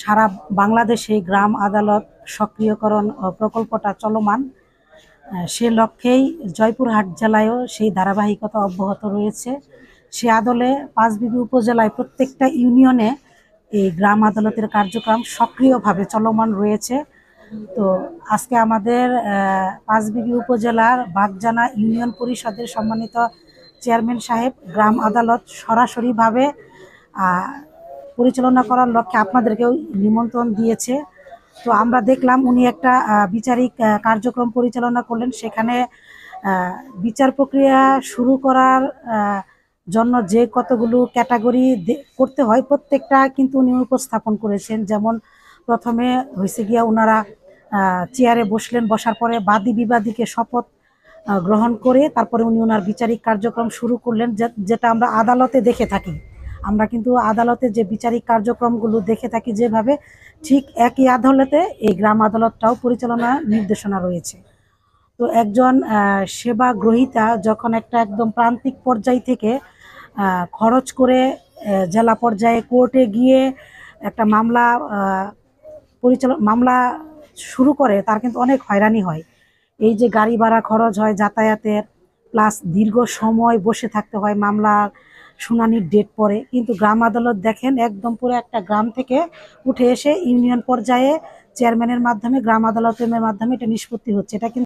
সারা বাংলাদেশে গ্রাম আদালত সক্রিয়করণ প্রকল্পটা চলমান। সে লক্ষ্যেই জয়পুরহাট জেলায়ও সেই ধারাবাহিকতা অব্যাহত রয়েছে। সে আদলে পাঁচবিবি উপজেলায় প্রত্যেকটা ইউনিয়নে এই গ্রাম আদালতের কার্যক্রম সক্রিয়ভাবে চলমান রয়েছে। তো আজকে আমাদের পাঁচবিবি উপজেলার বাগজানা ইউনিয়ন পরিষদের সম্মানিত চেয়ারম্যান সাহেব গ্রাম আদালত সরাসরিভাবে পরিচালনা করার লক্ষ্যে আপনাদেরকেও নিমন্ত্রণ দিয়েছে। তো আমরা দেখলাম উনি একটা বিচারিক কার্যক্রম পরিচালনা করলেন। সেখানে বিচার প্রক্রিয়া শুরু করার জন্য যে কতগুলো ক্যাটাগরি করতে হয় প্রত্যেকটা কিন্তু উনি উপস্থাপন করেছেন। যেমন প্রথমে হয়েছে গিয়া ওনারা চেয়ারে বসলেন, বসার পরে বাদী বিবাদীকে শপথ গ্রহণ করে তারপরে উনি ওনার বিচারিক কার্যক্রম শুরু করলেন, যেটা আমরা আদালতে দেখে থাকি। আমরা কিন্তু আদালতে যে বিচারিক কার্যক্রমগুলো দেখে থাকি যেভাবে, ঠিক একই আদালতে এই গ্রাম আদালতটাও পরিচালনা নির্দেশনা রয়েছে। তো একজন সেবা গ্রহীতা যখন একটা একদম প্রান্তিক পর্যায় থেকে খরচ করে জেলা পর্যায়ে কোর্টে গিয়ে একটা মামলা শুরু করে, তার কিন্তু অনেক হয়রানি হয়। এই যে গাড়ি ভাড়া খরচ হয়, যাতায়াতের, প্লাস দীর্ঘ সময় বসে থাকতে হয়, মামলার শুনানির ডেট পরে। কিন্তু গ্রাম আদালত দেখেন একদম পুরো একটা গ্রাম থেকে উঠে এসে ইউনিয়ন পর্যায়ে চেয়ারম্যানের মাধ্যমে, গ্রাম আদালতের মাধ্যমে এটা নিষ্পত্তি হচ্ছে। এটা কিন্তু